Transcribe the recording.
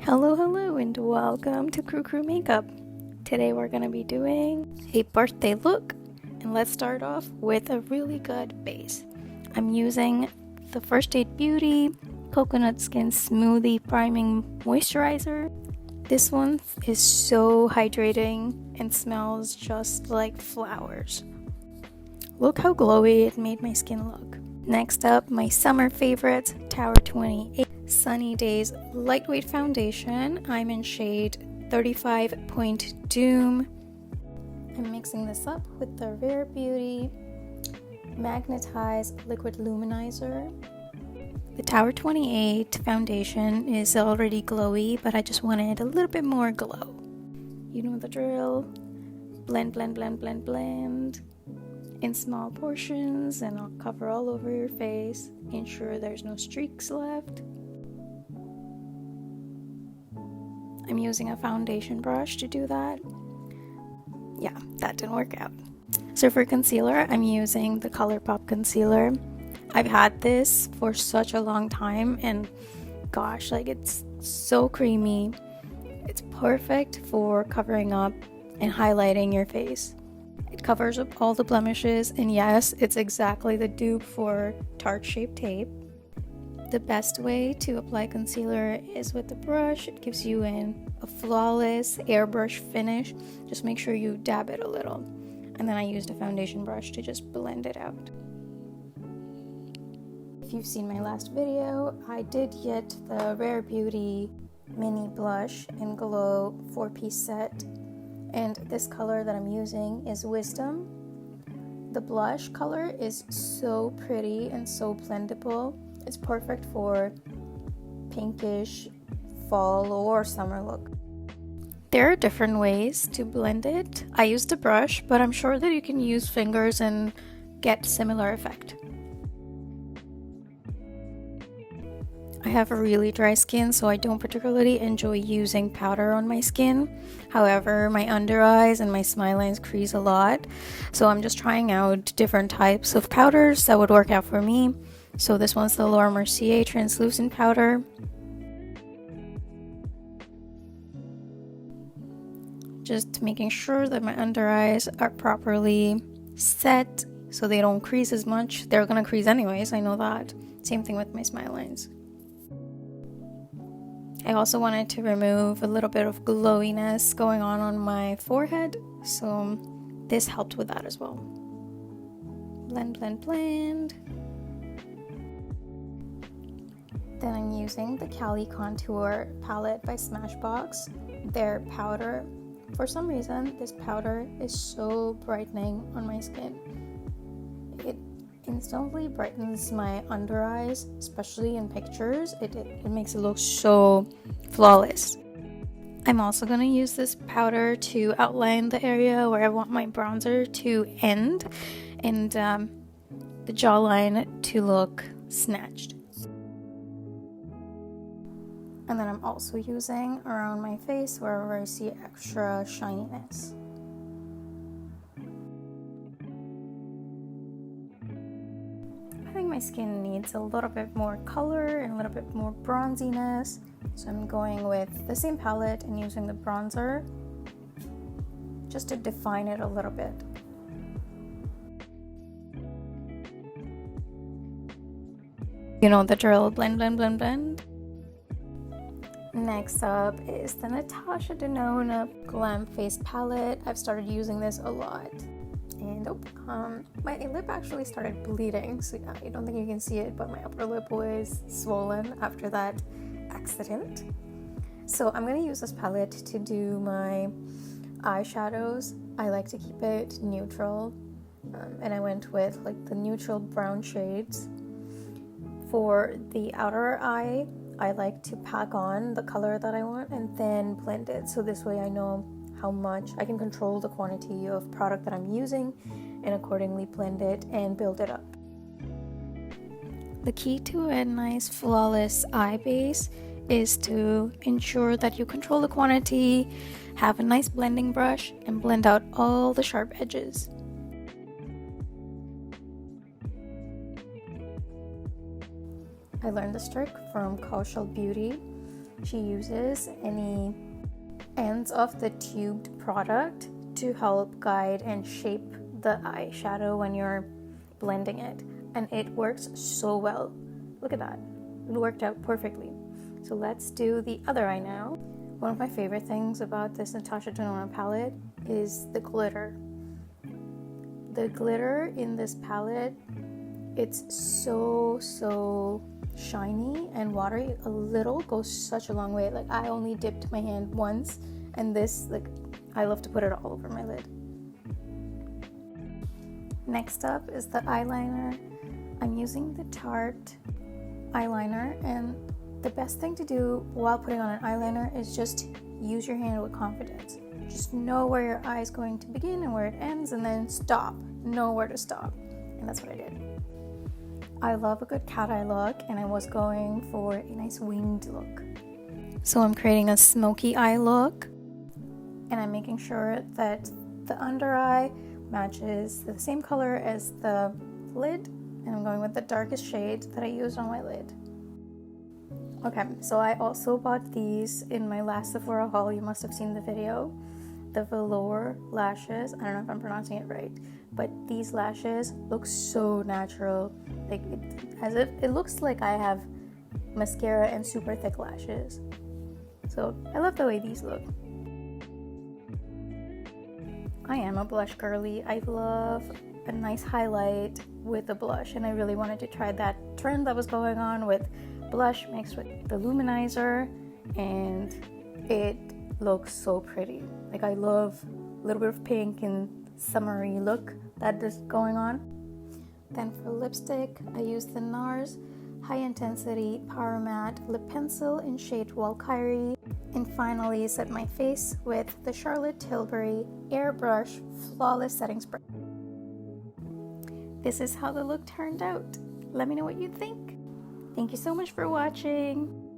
Hello, and welcome to Crew Makeup. Today we're going to be doing a birthday look, and let's start off with a really good base. I'm using the First Aid Beauty Coconut Skin Smoothie Priming Moisturizer. This one is so hydrating and smells just like flowers. Look how glowy it made my skin look. Next up, my summer favorite, Tower 28 Sunny Days Lightweight Foundation. I'm in shade 35 Point Doom. I'm mixing this up with the Rare Beauty Magnetized Liquid Luminizer. The Tower 28 foundation is already glowy, but I just wanted a little bit more glow. You know the drill. Blend in small portions, and I'll cover all over your face. Ensure there's no streaks left. I'm using a foundation brush to do that. Yeah, that didn't work out. So for concealer, I'm using the ColourPop concealer. I've had this for such a long time, and gosh, like, it's so creamy. It's perfect for covering up and highlighting your face. It covers up all the blemishes, and yes, it's exactly the dupe for Tarte Shape Tape. The best way to apply concealer is with the brush. It gives you a flawless airbrush finish. Just make sure you dab it a little. And then I used a foundation brush to just blend it out. If you've seen my last video, I did get the Rare Beauty Mini Blush in Glow 4-piece set. And this color that I'm using is Wisdom. The blush color is so pretty and so blendable. It's perfect for pinkish fall or summer look. There are different ways to blend it. I used a brush, but I'm sure that you can use fingers and get similar effect. I have a really dry skin, so I don't particularly enjoy using powder on my skin. However, my under eyes and my smile lines crease a lot, so I'm just trying out different types of powders that would work out for me. So this one's the Laura Mercier translucent powder. Just making sure that my under eyes are properly set so they don't crease as much. They're gonna crease anyways, I know that. Same thing with my smile lines. I also wanted to remove a little bit of glowiness going on my forehead, so this helped with that as well. Blend. Then I'm using the Cali Contour palette by Smashbox, their powder. For some reason, this powder is so brightening on my skin. It instantly brightens my under eyes, especially in pictures. It makes it look so flawless. I'm also going to use this powder to outline the area where I want my bronzer to end and the jawline to look snatched. And then I'm also using around my face wherever I see extra shininess. I think my skin needs a little bit more color and a little bit more bronziness, so I'm going with the same palette and using the bronzer just to define it a little bit. You know the drill, blend. Next up is the Natasha Denona Glam Face Palette. I've started using this a lot. And my lip actually started bleeding, so yeah, I don't think you can see it, but my upper lip was swollen after that accident. So I'm going to use this palette to do my eyeshadows. I like to keep it neutral, and I went with like the neutral brown shades. For the outer eye, I like to pack on the color that I want and then blend it, so this way I know how much I can control the quantity of product that I'm using and accordingly blend it and build it up. The key to a nice flawless eye base is to ensure that you control the quantity, have a nice blending brush, and blend out all the sharp edges. I learned this trick from Kaushal Beauty. she uses any ends of the tubed product to help guide and shape the eyeshadow when you're blending it, and it works so well. Look at that, it worked out perfectly. So let's do the other eye now. One of my favorite things about this Natasha Denona palette is the glitter. The glitter in this palette, it's so shiny and watery. A little goes such a long way. Like, I only dipped my hand once, and this, like, I love to put it all over my lid. Next up is the eyeliner. I'm using the Tarte eyeliner, and the best thing to do while putting on an eyeliner is just use your hand with confidence. Just know where your eye is going to begin and where it ends, and then stop. Know where to stop. And that's what I did. I love a good cat eye look, and I was going for a nice winged look. So I'm creating a smoky eye look, and I'm making sure that the under eye matches the same color as the lid, and I'm going with the darkest shade that I used on my lid. Okay, so I also bought these in my last Sephora haul. You must have seen the video. The velour lashes. I don't know if I'm pronouncing it right, but these lashes look so natural. Like, as if it looks like I have mascara and super thick lashes. So I love the way these look. I am a blush girly. I love a nice highlight with a blush, and I really wanted to try that trend that was going on with blush mixed with the luminizer, and it looks so pretty. Like, I love a little bit of pink and summery look that is going on. Then for lipstick, I used the NARS High Intensity Power Matte Lip Pencil in shade Valkyrie, and finally set my face with the Charlotte Tilbury Airbrush Flawless Setting Spray. This is how the look turned out. Let me know what you think. Thank you so much for watching.